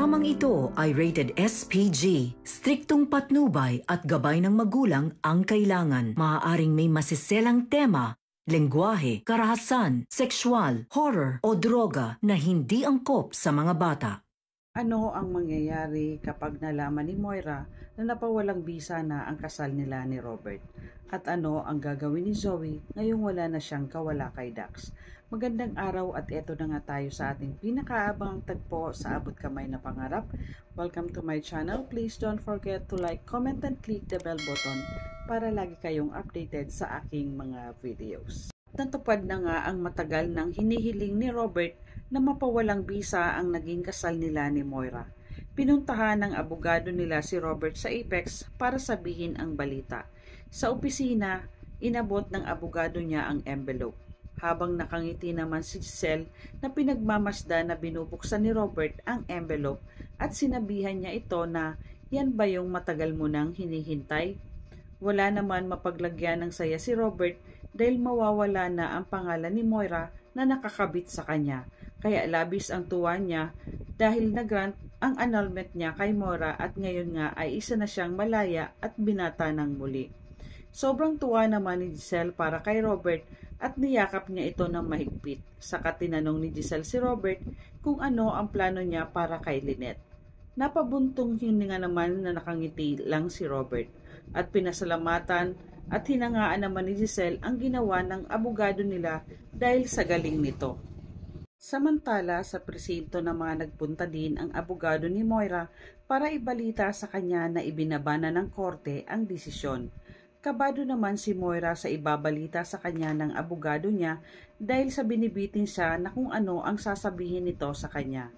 Dramang ito ay rated SPG. Striktong patnubay at gabay ng magulang ang kailangan. Maaaring may masiselang tema, lengguwahe, karahasan, sexual, horror o droga na hindi angkop sa mga bata. Ano ang mangyayari kapag nalaman ni Moira na napawalang bisa na ang kasal nila ni Robert? At ano ang gagawin ni Zoe ngayong wala na siyang kawala kay Dax? Magandang araw at eto na nga tayo sa ating pinakaabangang tagpo sa Abot Kamay na Pangarap. Welcome to my channel. Please don't forget to like, comment and click the bell button para lagi kayong updated sa aking mga videos. Natupad na nga ang matagal ng hinihiling ni Robert na mapawalang bisa ang naging kasal nila ni Moira. Pinuntahan ng abogado nila si Robert sa Apex para sabihin ang balita. Sa opisina, inabot ng abogado niya ang envelope. Habang nakangiti naman si Giselle na pinagmamasda na binubuksan ni Robert ang envelope at sinabihan niya ito na yan ba yung matagal mo nang hinihintay? Wala naman mapaglagyan ng saya si Robert dahil mawawala na ang pangalan ni Moira na nakakabit sa kanya. Kaya labis ang tuwa niya dahil na-grant ang annulment niya kay Moira at ngayon nga ay isa na siyang malaya at binata ng muli. Sobrang tuwa naman ni Giselle para kay Robert at niyakap niya ito ng mahigpit. Saka tinanong ni Giselle si Robert kung ano ang plano niya para kay Lynette. Napabuntong hininga naman na nakangiti lang si Robert at pinasalamatan at hinangaan naman ni Giselle ang ginawa ng abogado nila dahil sa galing nito. Samantala, sa presinto ng mga nagpunta din ang abogado ni Moira para ibalita sa kanya na ibinabana ng korte ang desisyon. Kabado naman si Moira sa ibabalita sa kanya ng abogado niya dahil sa binibitin siya na kung ano ang sasabihin nito sa kanya.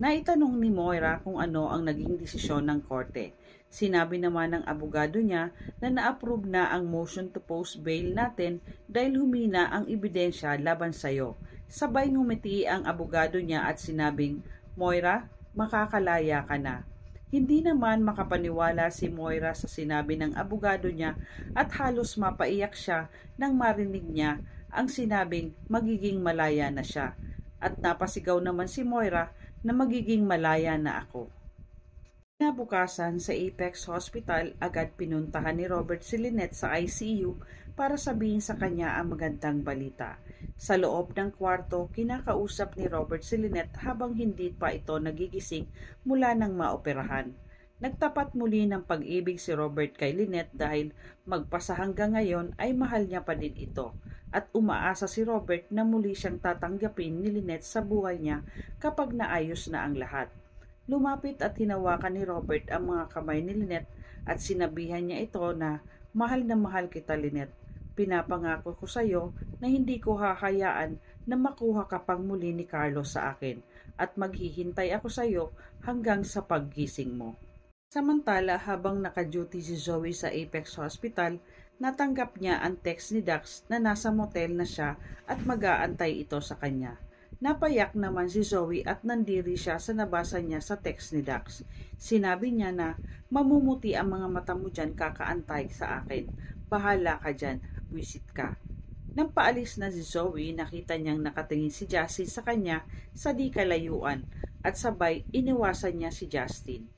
Naitanong ni Moira kung ano ang naging desisyon ng korte. Sinabi naman ng abogado niya na na-approve na ang motion to post bail natin dahil humina ang ebidensya laban sayo. Sabay ngumiti ang abogado niya at sinabing, Moira, makakalaya ka na. Hindi naman makapaniwala si Moira sa sinabi ng abogado niya at halos mapaiyak siya nang marinig niya ang sinabing magiging malaya na siya. At napasigaw naman si Moira na magiging malaya na ako. Kinabukasan sa Apex Hospital, agad pinuntahan ni Robert si Lynette sa ICU para sabihin sa kanya ang magandang balita. Sa loob ng kwarto, kinakausap ni Robert si Lynette habang hindi pa ito nagigising mula nang maoperahan. Nagtapat muli ng pag-ibig si Robert kay Lynette dahil magpasa hanggang ngayon ay mahal niya pa din ito. At umaasa si Robert na muli siyang tatanggapin ni Lynette sa buhay niya kapag naayos na ang lahat. Lumapit at hinawakan ni Robert ang mga kamay ni Lynette at sinabihan niya ito na mahal kita Lynette. Pinapangako ko sa iyo na hindi ko hahayaan na makuha ka pang muli ni Carlos sa akin at maghihintay ako sa iyo hanggang sa paggising mo. Samantala, habang naka-duty si Zoe sa Apex Hospital, natanggap niya ang text ni Dax na nasa motel na siya at mag-aantay ito sa kanya. Napayak naman si Zoe at nandiri siya sa nabasa niya sa text ni Dax. Sinabi niya na mamumuti ang mga mata mo dyan kakaantay sa akin. Bahala ka dyan, visit ka. Nang paalis na si Zoe, nakita niyang nakatingin si Justin sa kanya sa di kalayuan at sabay iniwasan niya si Justin.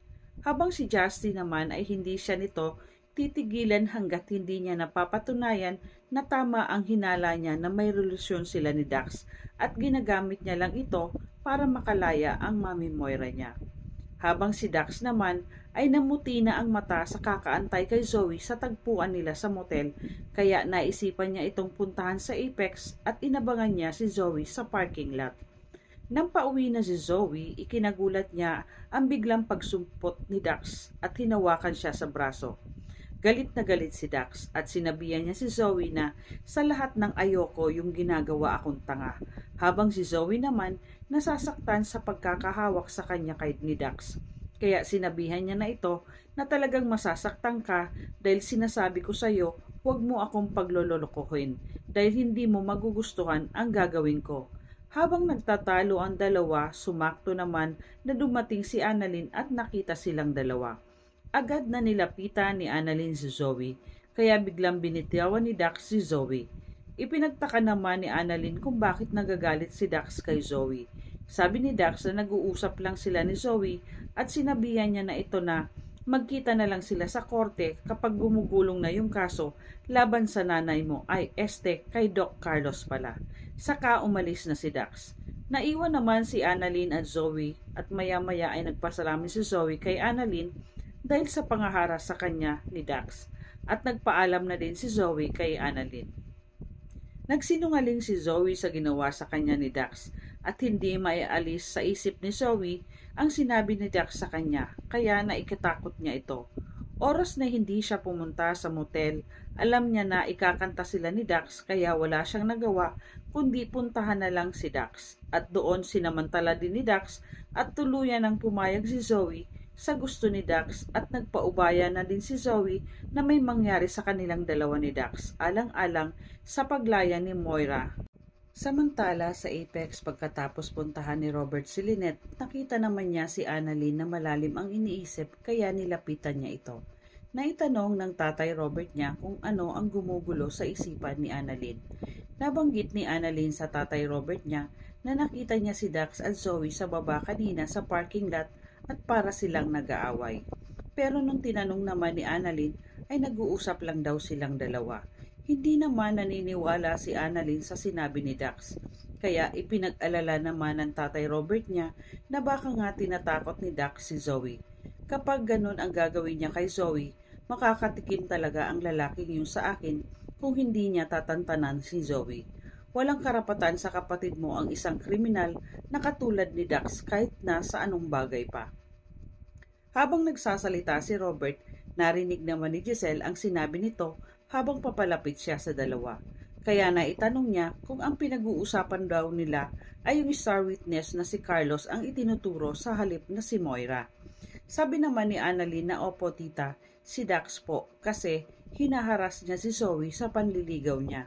Habang si Justin naman ay hindi siya nito titigilan hanggat hindi niya napapatunayan na tama ang hinala niya na may relasyon sila ni Dax at ginagamit niya lang ito para makalaya ang mami Moira niya. Habang si Dax naman ay namuti na ang mata sa kakaantay kay Zoe sa tagpuan nila sa motel kaya naisipan niya itong puntahan sa Apex at inabangan niya si Zoe sa parking lot. Nang pauwi na si Zoe, ikinagulat niya ang biglang pagsumpot ni Dax at hinawakan siya sa braso. Galit na galit si Dax at sinabihan niya si Zoe na sa lahat ng ayoko yung ginagawa akong tanga. Habang si Zoe naman nasasaktan sa pagkakahawak sa kanya kay ni Dax. Kaya sinabihan niya na ito na talagang masasaktan ka dahil sinasabi ko sa iyo huwag mo akong paglololokohin dahil hindi mo magugustuhan ang gagawin ko. Habang nagtatalo ang dalawa, sumakto naman na dumating si Annalyn at nakita silang dalawa. Agad na nilapitan ni Annalyn si Zoe, kaya biglang binitawan ni Dax si Zoe. Ipinagtaka naman ni Annalyn kung bakit nagagalit si Dax kay Zoe. Sabi ni Dax na nag-uusap lang sila ni Zoe at sinabihan niya na ito na magkita na lang sila sa korte kapag gumugulong na yung kaso laban sa nanay mo ay kay Doc Carlos pala. Saka umalis na si Dax. Naiwan naman si Annalyn at Zoe at maya-maya ay nagpasalamat si Zoe kay Annalyn dahil sa pangaharas sa kanya ni Dax at nagpaalam na din si Zoe kay Annalyn. Nagsinungaling si Zoe sa ginawa sa kanya ni Dax at hindi maialis sa isip ni Zoe ang sinabi ni Dax sa kanya kaya naikatakot niya ito. Oras na hindi siya pumunta sa motel, alam niya na ikakanta sila ni Dax kaya wala siyang nagawa kundi puntahan na lang si Dax. At doon sinamantala din ni Dax at tuluyan ng pumayag si Zoe sa gusto ni Dax at nagpaubaya na din si Zoe na may mangyari sa kanilang dalawa ni Dax alang-alang sa paglaya ni Moira. Samantala sa Apex pagkatapos puntahan ni Robert si Lynette, nakita naman niya si Annalyn na malalim ang iniisip kaya nilapitan niya ito. Naitanong ng tatay Robert niya kung ano ang gumugulo sa isipan ni Annalyn. Nabanggit ni Annalyn sa tatay Robert niya na nakita niya si Dax at Zoe sa baba kanina sa parking lot at para silang nag-aaway. Pero nung tinanong naman ni Annalyn ay nag-uusap lang daw silang dalawa. Hindi naman naniniwala si Annalyn sa sinabi ni Dax. Kaya ipinag-alala naman ng tatay Robert niya na baka nga tinatakot ni Dax si Zoe. Kapag ganun ang gagawin niya kay Zoe, makakatikim talaga ang lalaking yun sa akin kung hindi niya tatantanan si Zoe. Walang karapatan sa kapatid mo ang isang kriminal na katulad ni Dax kahit na sa anong bagay pa. Habang nagsasalita si Robert, narinig naman ni Giselle ang sinabi nito habang papalapit siya sa dalawa. Kaya naitanong niya kung ang pinag-uusapan daw nila ay yung star witness na si Carlos ang itinuturo sa halip na si Moira. Sabi naman ni Annalyn na opo tita, si Dax po kasi hinaharas niya si Zoe sa panliligaw niya.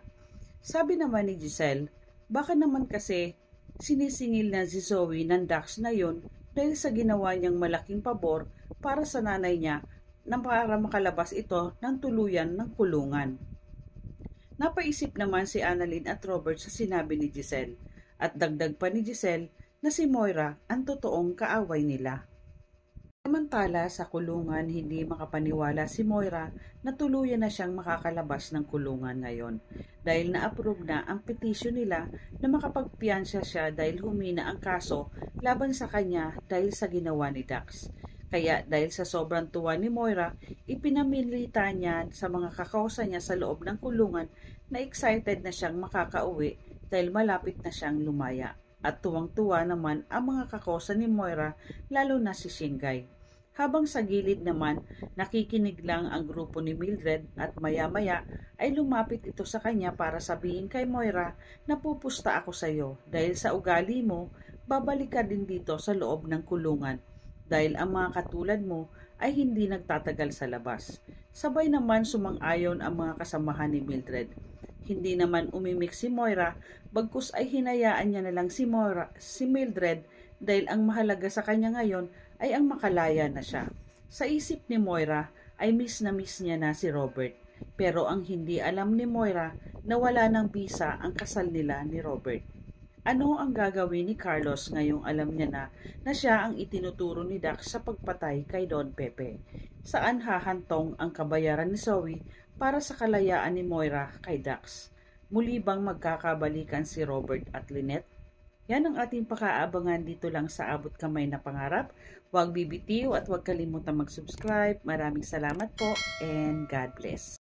Sabi naman ni Giselle, baka naman kasi sinisingil na si Zoe ng Dax na yon dahil sa ginawa niyang malaking pabor para sa nanay niya na para makalabas ito ng tuluyan ng kulungan. Napaisip naman si Annalyn at Robert sa sinabi ni Giselle at dagdag pa ni Giselle na si Moira ang totoong kaaway nila. Samantala sa kulungan hindi makapaniwala si Moira na tuluyan na siyang makakalabas ng kulungan ngayon dahil na-approve na ang petisyon nila na makapagpiyansa siya dahil humina ang kaso laban sa kanya dahil sa ginawa ni Dax. Kaya dahil sa sobrang tuwa ni Moira, ipinamilita niya sa mga kakausa niya sa loob ng kulungan na excited na siyang makakauwi dahil malapit na siyang lumaya. At tuwang-tuwa naman ang mga kakausa ni Moira lalo na si Shingai. Habang sa gilid naman, nakikinig lang ang grupo ni Mildred at maya-maya ay lumapit ito sa kanya para sabihin kay Moira na pupusta ako sa iyo dahil sa ugali mo, babalik ka din dito sa loob ng kulungan dahil ang mga katulad mo ay hindi nagtatagal sa labas. Sabay naman sumang-ayon ang mga kasamahan ni Mildred. Hindi naman umimik si Moira, bagkus ay hinayaan niya na lang si Mildred dahil ang mahalaga sa kanya ngayon ay ang makalaya na siya. Sa isip ni Moira ay miss na miss niya na si Robert. Pero ang hindi alam ni Moira na wala ng bisa ang kasal nila ni Robert. Ano ang gagawin ni Carlos ngayong alam niya na siya ang itinuturo ni Dax sa pagpatay kay Don Pepe? Saan hahantong ang kabayaran ni Zoe para sa kalayaan ni Moira kay Dax? Muli bang magkakabalikan si Robert at Lynette? Yan ang ating pakaabangan dito lang sa Abot Kamay na Pangarap. Huwag bibitiw at huwag kalimutan mag-subscribe. Maraming salamat po and God bless.